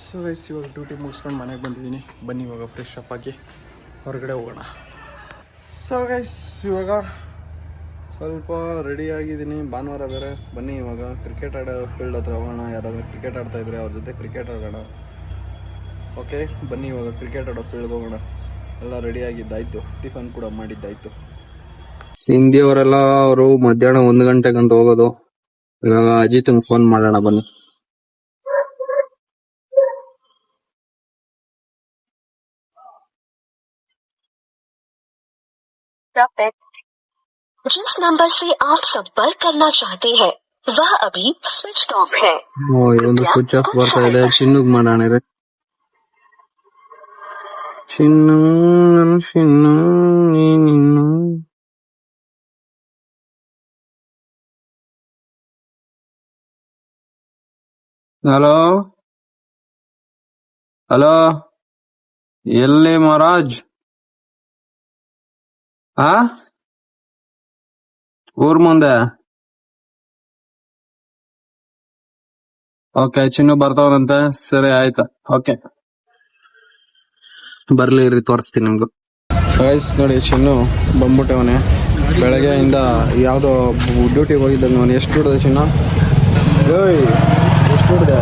So guys ಇವಾಗ duty ಮುಗಿಸ್ಕೊಂಡು ಮನೆಗೆ ಬಂದಿದ್ದೀನಿ. ಬನ್ನಿ ಇವಾಗ ಫ್ರೆಶ್ ಅಪ್ ಆಗಿ ಹೊರಗಡೆ ಹೋಗೋಣ. ಸೊ ಗೈಸ್ ಇವಾಗ ಸ್ವಲ್ಪ ರೆಡಿ ಆಗಿದ್ದೀನಿ. ಭಾನುವಾರ ಬೇರೆ. ಬನ್ನಿ ಇವಾಗ ಕ್ರಿಕೆಟ್ ಆಡೋ ಫೀಲ್ಡ್ ಹತ್ರ ಹೋಗೋಣ. ಯಾರಾದರೂ ಕ್ರಿಕೆಟ್ ಆಡ್ತಾಯಿದ್ರೆ ಅವ್ರ ಜೊತೆ ಕ್ರಿಕೆಟ್ ಆಡೋಣ. ಓಕೆ ಬನ್ನಿ ಇವಾಗ ಕ್ರಿಕೆಟ್ ಆಡೋ ಫೀಲ್ಡ್ಗೆ ಹೋಗೋಣ. ಎಲ್ಲ ರೆಡಿ ಆಗಿದ್ದಾಯಿತು, ಟಿಫನ್ ಕೂಡ ಮಾಡಿದ್ದಾಯಿತು. ಸಿಂಧಿಯವರೆಲ್ಲ ಅವರು ಮಧ್ಯಾಹ್ನ 1 ಗಂಟೆಗಂತ ಹೋಗೋದು. ಇವಾಗ ಅಜಿತ್ಗೆ ಫೋನ್ ಮಾಡೋಣ ಬನ್ನಿ. जिस नंबर से आप संपर्क करना चाहते हैं वह अभी स्विच ऑफ है. ಇದೊಂದು ಸ್ವಿಚ್ ಆಫ್ ಬರ್ತಾ ಇದೆ. ಚಿನ್ನುಗ್ ಮಾಡೋಣ ರೀ. ಚಿನ್ನು ಚಿನ್ನು ನೀನು ಹಲೋ ಹಲೋ ಎಲ್ಲಿ ಮಹಾರಾಜ್? ಊರ್ ಮುಂದೆ. ಓಕೆ ಚಿನ್ನು ಬರ್ತಾವನಂತೆ. ಸರಿ ಆಯ್ತಾ, ಓಕೆ ಬರ್ಲಿ ಇರ್ರಿ, ತೋರಿಸ್ತೀನಿ ನಿಮ್ಗೂ. ಗೈಸ್ ನೋಡಿ, ಚಿನ್ನು ಬಂದ್ಬಿಟ್ಟವನೆ. ಬೆಳಗ್ಗೆಯಿಂದ ಯಾವುದೋ ಡ್ಯೂಟಿಗೆ ಹೋಗಿದ್ದಂಗೆ ಅವನು. ಎಷ್ಟು ದುಡ್ದೆ ಚಿನ್ನು? ಏಯ್ ಎಷ್ಟು ದುಡ್ದೆ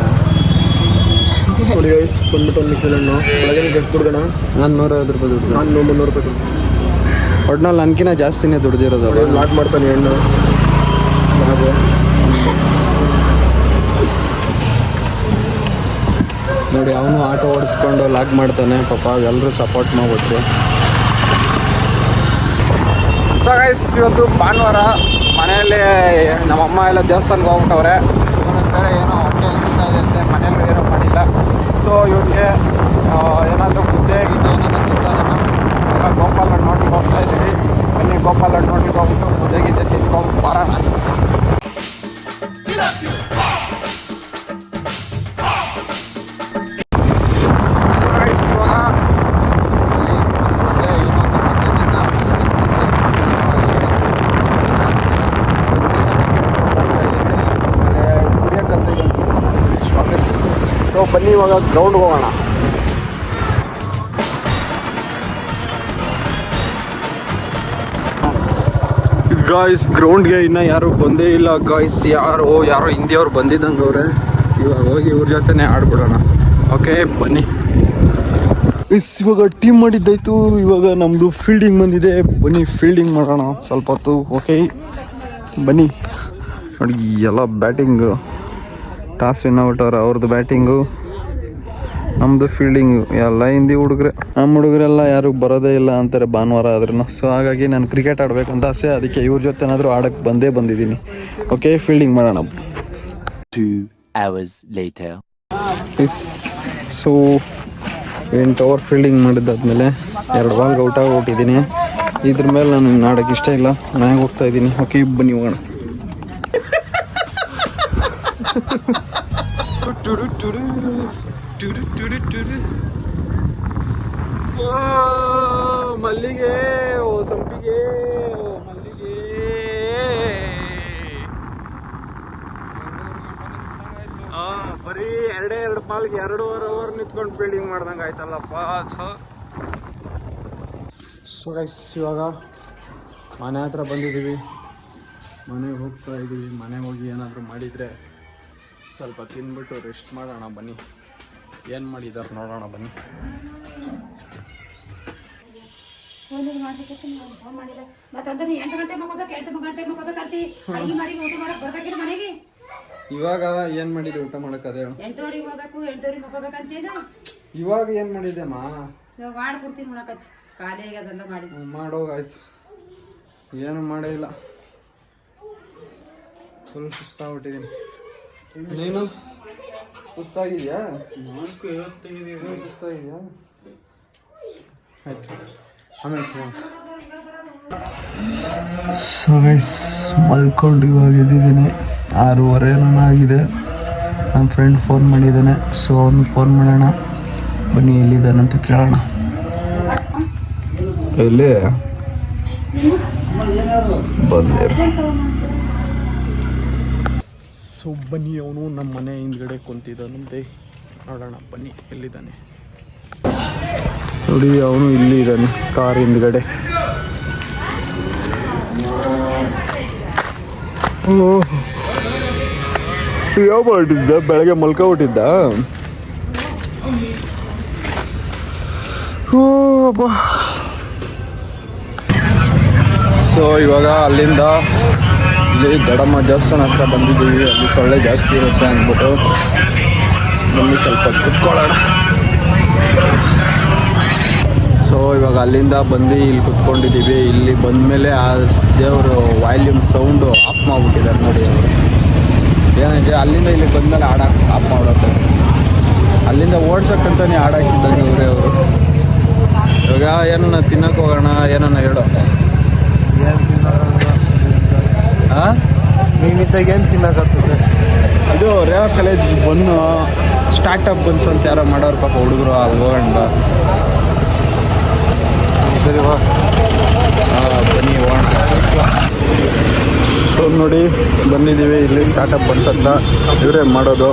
ನೋಡಿ ಗೈಸ್. ಬಂದ್ಬಿಟ್ಟು ಒಂದು ಕಿಲೋನು ಬೆಳಗ್ಗೆ ಎಷ್ಟು ದುಡ್ದಣ? ನಾನು 150 ರೂಪಾಯಿ ದುಡ್ಡು. ನಾನು 300 ರೂಪಾಯಿ ದುಡ್ಡು. ಒಟ್ನಲ್ಲಿ ನನಗಿನ ಜಾಸ್ತಿನೇ ದುಡ್ದಿರೋದು. ಲಾಕ್ ಮಾಡ್ತಾನೆ ಹೆಣ್ಣು ಹಾಗೆ. ನೋಡಿ ಅವನು ಆಟೋ ಓಡಿಸ್ಕೊಂಡು ಲಾಗ್ ಮಾಡ್ತಾನೆ. ಪಾಪ ಎಲ್ಲರೂ ಸಪೋರ್ಟ್ ಮಾಡ್ಬಿಟ್ರು. ಸೊ ಗೈಸ್ ಇವತ್ತು ಭಾನುವಾರ. ಮನೆಯಲ್ಲಿ ನಮ್ಮಮ್ಮ ಎಲ್ಲ ದೇವಸ್ಥಾನಕ್ಕೆ ಹೋಗ್ಬಿಟ್ಟವ್ರೆ. ಬೇರೆ ಏನೋ ಹೊಟ್ಟೆ ಸಿಗ್ತಾ ಇದೆ ಅಂತೆ. ಮನೇಲಿ ಏನೋ ಮಾಡಿಲ್ಲ. ಸೊ ಇವ್ರಿಗೆ ಏನಾದರೂ ಮುದ್ದೆ ಗಿದ್ದೆ ಏನಾದರೂ ತಿಂತಾರೇನೋ. ಗೋಪಾಲ ನೋಡ್ಲಿಕ್ಕೆ ಹೋಗ್ತಾ ಇದ್ದೀವಿ. ಬನ್ನಿ ಗೋಪಾಲ ನೋಡ್ಲಿಕ್ಕೆ ಹೋಗ್ಬಿಟ್ಟು ಮುದ್ದೆ ಗಿದ್ದೆ ತಿನ್ಕೊಂಡು ಬರೋಣ. ಸೊ ಬನ್ನಿ ಇವಾಗ ಗ್ರೌಂಡ್ಗೆ ಹೋಗೋಣ. ಗಾಯ್ಸ್ ಗ್ರೌಂಡ್ಗೆ ಇನ್ನೂ ಯಾರು ಬಂದೇ ಇಲ್ಲ ಗಾಯ್ಸ್. ಯಾರೋ ಹಿಂದಿಯವ್ರು ಬಂದಿದ್ದಂಗೆ ಅವ್ರೆ. ಇವಾಗ ಹೋಗಿ ಇವ್ರ ಜೊತೆನೇ ಆಡ್ಬಿಡೋಣ. ಓಕೆ ಬನ್ನಿ. ಇವಾಗ ಟೀಮ್ ಮಾಡಿದ್ದಾಯ್ತು. ಇವಾಗ ನಮ್ಮದು ಫೀಲ್ಡಿಂಗ್ ಬಂದಿದೆ. ಬನ್ನಿ ಫೀಲ್ಡಿಂಗ್ ಮಾಡೋಣ ಸ್ವಲ್ಪ ಹೊತ್ತು. ಓಕೆ ಬನ್ನಿ. ನೋಡಿ ಎಲ್ಲ ಬ್ಯಾಟಿಂಗು ಟಾಸ್ ವಿನ್ ಆಗ್ಬಿಟ್ಟವ್ರೆ. ಅವ್ರದ್ದು ಬ್ಯಾಟಿಂಗು, ನಮ್ಮದು ಫೀಲ್ಡಿಂಗು. ಎಲ್ಲ ಹಿಂದಿ ಹುಡುಗರೆ. ನಮ್ಮ ಹುಡುಗರೆಲ್ಲ ಯಾರು ಬರೋದೇ ಇಲ್ಲ ಅಂತಾರೆ ಭಾನುವಾರ ಆದ್ರೂ. ಸೊ ಹಾಗಾಗಿ ನಾನು ಕ್ರಿಕೆಟ್ ಆಡಬೇಕಂತ ಆಸೆ. ಅದಕ್ಕೆ ಇವ್ರ ಜೊತೆನಾದರೂ ಆಡೋಕ್ಕೆ ಬಂದಿದ್ದೀನಿ. ಓಕೆ ಫೀಲ್ಡಿಂಗ್ ಮಾಡೋಣ. 2 hours later. So 8 over fielding ಮಾಡಿದ್ದಾದ್ಮೇಲೆ 2 ಬಾಲ್ಗೆ ಔಟ್ ಆಗಿಬಿಟ್ಟಿದ್ದೀನಿ. ಇದ್ರ ಮೇಲೆ ನಾನು ಆಡೋಕ್ಕೆ ಇಷ್ಟ ಇಲ್ಲ. ಮನೆಗೆ ಹೋಗ್ತಾ ಇದ್ದೀನಿ. ಓಕೆ ಬನ್ನಿ ಹೋಗೋಣ. ಮಲ್ಲಿಗೆ ಓ ಸಂಪಿಗೆ ಓ ಮಲ್ಲಿಗೆ. ಬರೀ 2 ಬಾಲ್ಗೆ 2.5 ಓವರ್ ನಿಂತ್ಕೊಂಡು ಫೀಲ್ಡಿಂಗ್ ಮಾಡ್ದಂಗೆ ಆಯ್ತಲ್ಲಪ್ಪ. ಸೊ ಗೈಸ್ ಇವಾಗ ಮನೆ ಹತ್ರ ಬಂದಿದ್ದೀವಿ. ಮನೆಗೆ ಹೋಗ್ತಾ ಇದ್ದೀವಿ. ಮನೆಗೆ ಹೋಗಿ ಏನಾದರೂ ಮಾಡಿದರೆ ಸ್ವಲ್ಪ ತಿಂದ್ಬಿಟ್ಟು ರೆಸ್ಟ್ ಮಾಡೋಣ. ಬನ್ನಿ ಏನು ಮಾಡಿದ್ದಾರೆ ನೋಡೋಣ ಬನ್ನಿ. ಇವಾಗ ಏನು ಮಾಡಿದೆ ಊಟ ಮಾಡಕ್ಕೆ? ಅದೇ ಇವಾಗ ಏನು ಮಾಡಿದೆಮ್ಮ? ಮಾಡೋಗಾಯ್ತು. ಏನು ಮಾಡೇ ಇಲ್ಲ. ಫುಲ್ ಸುಸ್ತಾಗ್ಬಿಟ್ಟಿದ್ದೀನಿ. ನೀನು ಸುಸ್ತಾಗಿದೆಯಾ? ಸುಸ್ತಾಗಿದೆಯಾ? ಆಯ್ತು ಆಮೇಲೆ ಸಿಗೋಣ. ಸೊ ಗೈಸ್ ಮಲ್ಕೊಂಡು ಇವಾಗ ಎದ್ದಿದ್ದೀನಿ. 6:30 ಆಗಿದೆ. ನಮ್ಮ ಫ್ರೆಂಡ್ ಫೋನ್ ಮಾಡಿದ್ದಾನೆ. ಸೊ ಅವ್ನಿಗೆ ಫೋನ್ ಮಾಡೋಣ. ಬನ್ನಿ ಎಲ್ಲಿದ್ದಾನಂತ ಕೇಳೋಣ. ಎಲ್ಲಿ ಬಂದಿರ? ಸೊ ಬನ್ನಿ, ಅವನು ನಮ್ಮ ಮನೆ ಹಿಂದ್ಗಡೆ ಕುಂತಿದ್ದಾನಂತೆ. ನೋಡೋಣ ಬನ್ನಿ ಎಲ್ಲಿದ್ದಾನೆ ನೋಡಿ. ಅವನು ಇಲ್ಲಿ ಇದ್ದಾನೆ ಕಾರ್ ಹಿಂದ್ಗಡೆ. ಯಾವ ಮಾಡಿದ್ದ ಬೆಳಗ್ಗೆ ಮಲ್ಕೊಬಿಟ್ಟಿದ್ದ. ಸೊ ಇವಾಗ ಅಲ್ಲಿಂದ ಇಲ್ಲಿ ದಡಮ್ಮ ದೇವಸ್ಥಾನ ಹತ್ರ ಬಂದಿದ್ದೀವಿ. ಅಲ್ಲಿ ಸೊಳ್ಳೆ ಜಾಸ್ತಿ ಇರುತ್ತೆ ಅಂದ್ಬಿಟ್ಟು ಬನ್ನಿ ಸ್ವಲ್ಪ ಕುತ್ಕೊಳ್ಳೋಣ. ಸೊ ಇವಾಗ ಅಲ್ಲಿಂದ ಬಂದು ಇಲ್ಲಿ ಕುತ್ಕೊಂಡಿದ್ದೀವಿ. ಇಲ್ಲಿ ಬಂದಮೇಲೆ ಆ ದೇವರು ವಾಲ್ಯೂಮ್ ಸೌಂಡು ಆಫ್ ಮಾಡಿಬಿಟ್ಟಿದ್ದಾರೆ ನೋಡಿ ಅವರು. ಏನಿದೆ ಅಲ್ಲಿಂದ ಇಲ್ಲಿ ಬಂದಮೇಲೆ ಹಾಡಾಕಿ ಆಫ್ ಮಾಡೋದು. ಅಲ್ಲಿಂದ ಓಡ್ಸಕ್ಕಂತಾನೆ ಹಾಡಾಕಿದ್ದಾರೆ ಇವರೇ ಅವರು. ಇವಾಗ ಏನನ್ನ ತಿನ್ನಕ್ಕೆ ಹೋಗೋಣ, ಏನನ್ನ ಹೇಳೋ. ಹಾಂ ನೀನಿದ್ದಾಗ ಏನು ತಿನ್ನಕತ್ತದೆ? ಇದು Reva college bun startup buns ಅಂತ ಯಾರೋ ಮಾಡೋರು ಪಾಪ ಹುಡುಗರು. ಅಲ್ಲಿ ಹೋಗೋಣ ಸರಿ ವಾ. ಬನ್ನಿ ಹೋಗೋಣ. ನೋಡಿ ಬಂದಿದ್ದೀವಿ ಇಲ್ಲಿ ಸ್ಟಾರ್ಟಪ್ ಬನ್ಸ್ ಅಂತ. ಇವರೇ ಮಾಡೋದು.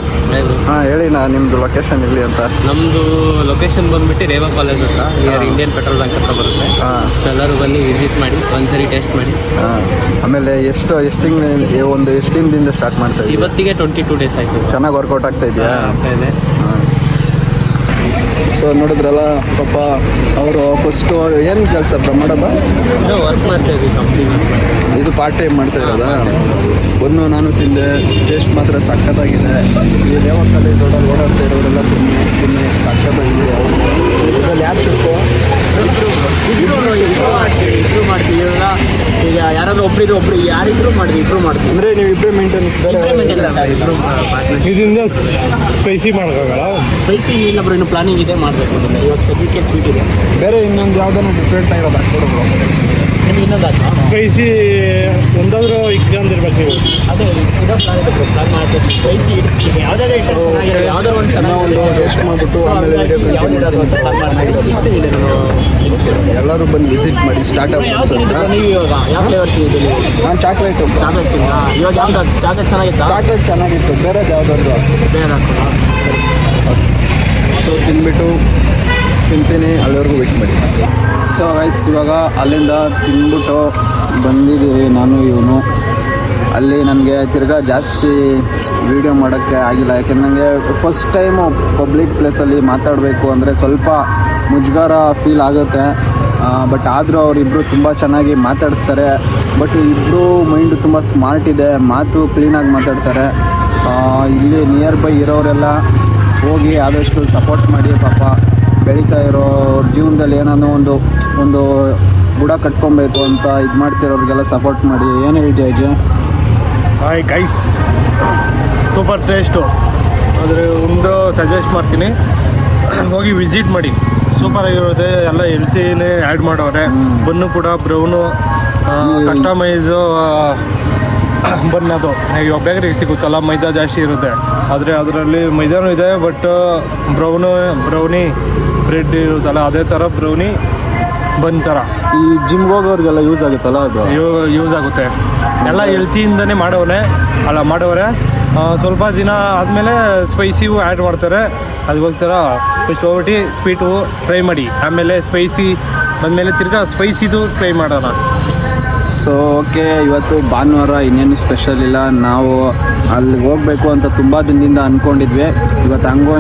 ಹಾಂ ಹೇಳಿ ನಾ ನಿಮ್ಮದು ಲೊಕೇಶನ್ ಇಲ್ಲಿ ಅಂತ. ನಮ್ಮದು ಲೊಕೇಶನ್ ಬಂದ್ಬಿಟ್ಟು ರೇವಾ ಕಾಲೇಜ್ ಅಂತ, ನಿಯರ್ ಇಂಡಿಯನ್ ಪೆಟ್ರೋಲ್ ಬಂಕ್ ಹತ್ರ ಬರುತ್ತೆ. ಸೊ ಎಲ್ಲರೂ ಬನ್ನಿ ವಿಸಿಟ್ ಮಾಡಿ, ಒಂದ್ಸರಿ ಟೇಸ್ಟ್ ಮಾಡಿ. ಆಮೇಲೆ ಎಷ್ಟು ದಿನದಿಂದ ಸ್ಟಾರ್ಟ್ ಮಾಡ್ತಾ ಇದ್ದೀವಿ? ಇವತ್ತಿಗೆ 22 days ಆಯಿತು. ಚೆನ್ನಾಗಿ ವರ್ಕೌಟ್ ಆಗ್ತಾ ಇದೆಯಾ? ಆಗ್ತಾ ಇದೆ. ಸೊ ನೋಡಿದ್ರಲ್ಲ ಪಾಪ ಅವರು ಫಸ್ಟು ಏನು ಕೆಲಸ ಮಾಡೋದ? ವರ್ಕ್ ಮಾಡ್ತಾ ಇದ್ದೀವಿ, ಕಂಪ್ನಿ ವರ್ಕ್ ಮಾಡ್ತಾ ಇದ್ದೀವಿ. ಇದು ಪಾರ್ಟ್ ಟೈಮ್ ಮಾಡ್ತಾ ಇರೋದಾ? ಬನ್ನು ನಾನು ತಿಂದೆ, ಟೇಸ್ಟ್ ಮಾತ್ರ ಸಖತ್ತಾಗಿದೆ. ಈ ರೇವಾ ಕಾಲೇಜ್ ಓಡಾಡ್ತಾ ಇರೋರೆಲ್ಲ ತಿನ್ನಿ ಸಖತ್ತಾಗಿದೆ. ಇದರಲ್ಲಿ ಯಾರು ಶಿಫ್ಟು? ಇಬ್ರು ಮಾಡ್ತೀವಿ. ಈಗ ಯಾರಾದ್ರೂ ಒಬ್ರು ಯಾರಿದ್ರು ಮಾಡ್ತೀವಿ, ಇಬ್ರು ಮಾಡ್ತೀವಿ. ಅಂದರೆ ನೀವು ಇಬ್ಬರೇ ಮೇಂಟೆನೆನ್ಸ್ ಬೇರೆ? ಇದರಿಂದ ಸ್ಪೈಸಿ ಮಾಡೋಕ್ಕಾಗಲ್ಲ. ಸ್ಪೈಸಿ ಇಲ್ಲ ಬ್ರೋ, ಇನ್ನು ಪ್ಲಾನಿಂಗ್ ಇದೆ ಮಾಡಬೇಕು. ಇವಾಗ ಸದ್ಯಕ್ಕೆ ಸ್ವೀಟ್ ಇದೆ. ಬೇರೆ ಇನ್ನೊಂದು ಯಾವುದೋ ಡಿಫ್ರೆಂಟ್ ಆಗಿರೋದು ಹಾಕ್ಕೊಡೋದು. ಇನ್ನೊಂದು ಸ್ಪೈಸಿ ಒಂದಾದ್ರೂ ಇಕ್ಕೊಂಡಿರ್ಬೇಕು ನೀವು. ಅದೇ ಇದೋ ಪ್ಲಾನ್ ಇದೆ, ಪ್ಲಾನ್ ಮಾಡ್ಬೇಕು. ಸ್ಪೈಸಿ ಈಗ ಯಾವುದಾದ್ರು ಇಷ್ಟ ಚೆನ್ನಾಗಿರೋ ಯಾವುದೋ ಒಂದು ಒಂದು ಟೇಸ್ಟ್ ಮಾಡಿಬಿಟ್ಟು ಆಮೇಲೆ ಎಲ್ಲರೂ ಬಂದು ವಿಸಿಟ್ ಮಾಡಿ ಸ್ಟಾರ್ಟಪ್ ಅಂತ. ನೀವು ಇವಾಗ ಯಾವ ಫ್ಲೇವರ್ ತಿಂದಿದ್ದೀವಿ? ನಾನು ಚಾಕ್ಲೇಟು ಇವಾಗ ಯಾವ್ದು ಚಾಕ್ಲೇಟ್ ಚೆನ್ನಾಗಿತ್ತಾ? ಚಾಕ್ಲೇಟ್ ಚೆನ್ನಾಗಿತ್ತು. ಬೇರೆ ಯಾವುದಾದ್ರು ಬೇರೆ ಸೊ ತಿಂದ್ಬಿಟ್ಟು ತಿಂತೀನಿ, ಅಲ್ಲಿವರೆಗೂ ವೆಯ್ಟ್ ಮಾಡಿ. ಸೊ ರೈಸ್ ಇವಾಗ ಅಲ್ಲಿಂದ ತಿಂದ್ಬಿಟ್ಟು ಬಂದಿದ್ದೀವಿ ನಾನು ಇವನು. ಅಲ್ಲಿ ನನಗೆ ತಿರ್ಗಾ ಜಾಸ್ತಿ ವೀಡಿಯೋ ಮಾಡೋಕ್ಕೆ ಆಗಿಲ್ಲ. ಯಾಕೆಂದ್ರೆ ನನಗೆ ಫಸ್ಟ್ ಟೈಮು ಪಬ್ಲಿಕ್ ಪ್ಲೇಸಲ್ಲಿ ಮಾತಾಡಬೇಕು ಅಂದರೆ ಸ್ವಲ್ಪ ಮುಜುಗರ ಫೀಲ್ ಆಗುತ್ತೆ. ಬಟ್ ಆದರೂ ಅವರಿಬ್ಬರು ತುಂಬ ಚೆನ್ನಾಗಿ ಮಾತಾಡಿಸ್ತಾರೆ. ಬಟ್ ಇಬ್ಬರು ಮೈಂಡು ತುಂಬ ಸ್ಮಾರ್ಟ್ ಇದೆ, ಮಾತು ಕ್ಲೀನಾಗಿ ಮಾತಾಡ್ತಾರೆ. ಇಲ್ಲಿ ನಿಯರ್ ಬೈ ಇರೋರೆಲ್ಲ ಹೋಗಿ ಆದಷ್ಟು ಸಪೋರ್ಟ್ ಮಾಡಿ. ಪಾಪ ಬೆಳೀತಾ ಇರೋ ಜೀವನದಲ್ಲಿ ಏನೋ ಒಂದು ಬುಡ ಕಟ್ಕೊಬೇಕು ಅಂತ ಇದು ಮಾಡ್ತಿರೋರಿಗೆಲ್ಲ ಸಪೋರ್ಟ್ ಮಾಡಿ. ಏನು ಹೇಳ್ತೀಯ ಅಜ್ಜಿ? Hi guys, super taste. ಆದರೆ ಒಂದು ಸಜೆಸ್ಟ್ ಮಾಡ್ತೀನಿ, ಹೋಗಿ ವಿಸಿಟ್ ಮಾಡಿ. ಸೂಪರ್ ಆಗಿರುತ್ತೆ. ಎಲ್ಲ ಹೆಲ್ತಿನೇ ಆ್ಯಡ್ ಮಾಡವ್ರೆ. ಬನ್ನು ಕೂಡ ಬ್ರೌನು ಕಸ್ಟಮೈಸು ಬನ್ನದು. ಇವಾಗ ಬೇಕರಿಗೆ ಸಿಗುತ್ತಲ್ಲ, ಮೈದಾ ಜಾಸ್ತಿ ಇರುತ್ತೆ. ಆದರೆ ಅದರಲ್ಲಿ ಮೈದಾನೂ ಇದೆ, ಬಟ್ ಬ್ರೌನಿ ಬ್ರೆಡ್ ಇರುತ್ತಲ್ಲ, ಅದೇ ಥರ ಬ್ರೌನಿ ಬನ್ ಥರ. ಈ ಜಿಮ್ಗೆ ಹೋಗೋರಿಗೆಲ್ಲ ಯೂಸ್ ಆಗುತ್ತಲ್ಲ ಅದು? ಯೂಸ್ ಆಗುತ್ತೆ. ಎಲ್ಲ ಹೆಲ್ತಿಯಿಂದನೇ ಮಾಡೋರೆ. ಸ್ವಲ್ಪ ದಿನ ಆದಮೇಲೆ ಸ್ಪೈಸಿಗೂ ಆ್ಯಡ್ ಮಾಡ್ತಾರೆ. ಅದಕ್ಕೋಸ್ಕರ ಫಸ್ಟ್ ಹೋಗ್ಬಿಟ್ಟು ಸ್ವೀಟು ಟ್ರೈ ಮಾಡಿ, ಆಮೇಲೆ ಸ್ಪೈಸಿ ಬಂದಮೇಲೆ ತಿರ್ಗಾ ಸ್ಪೈಸಿದು ಟ್ರೈ ಮಾಡೋಣ. ಸೊ ಓಕೆ, ಇವತ್ತು ಭಾನುವಾರ, ಇನ್ನೇನು ಸ್ಪೆಷಲ್ ಇಲ್ಲ. ನಾವು ಅಲ್ಲಿ ಹೋಗಬೇಕು ಅಂತ ತುಂಬ ದಿನದಿಂದ ಅಂದ್ಕೊಂಡಿದ್ವಿ. ಇವತ್ತು ಹಂಗೋ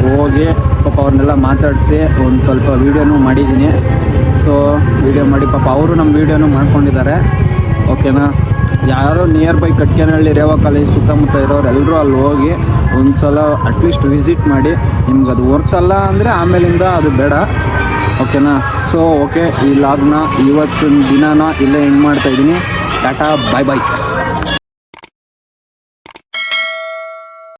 ಹೋಗಿ ಪಾಪ ಅವ್ರನ್ನೆಲ್ಲ ಮಾತಾಡಿಸಿ ಒಂದು ಸ್ವಲ್ಪ ವೀಡಿಯೋನೂ ಮಾಡಿದ್ದೀನಿ. ಸೊ ವೀಡಿಯೋ ಮಾಡಿ ಪಾಪ ಅವರು ನಮ್ಮ ವೀಡಿಯೋನೂ ಮಾಡ್ಕೊಂಡಿದ್ದಾರೆ. ಓಕೆನಾ? ಯಾರೋ ನಿಯರ್ ಬೈ ಕಟ್ಕೇನಹಳ್ಳಿ ರೇವಾ ಕಾಲೇಜ್ ಸುತ್ತಮುತ್ತ ಇರೋರು ಎಲ್ಲರೂ ಅಲ್ಲಿ ಹೋಗಿ ಒಂದು ಸಲ ಅಟ್ಲೀಸ್ಟ್ ವಿಸಿಟ್ ಮಾಡಿ. ನಿಮ್ಗೆ ಅದು ವರ್ತಲ್ಲ ಅಂದರೆ ಆಮೇಲಿಂದ ಅದು ಬೇಡ. ಓಕೆನಾ? ಸೊ ಓಕೆ, ಈ ಲಾಗ್ನ ಇವತ್ತಿನ ದಿನಾನ ಇಲ್ಲೇ ಎಂಡ್ ಮಾಡ್ತಾಯಿದ್ದೀನಿ. ಟಾಟಾ, ಬಾಯ್ ಬಾಯ್.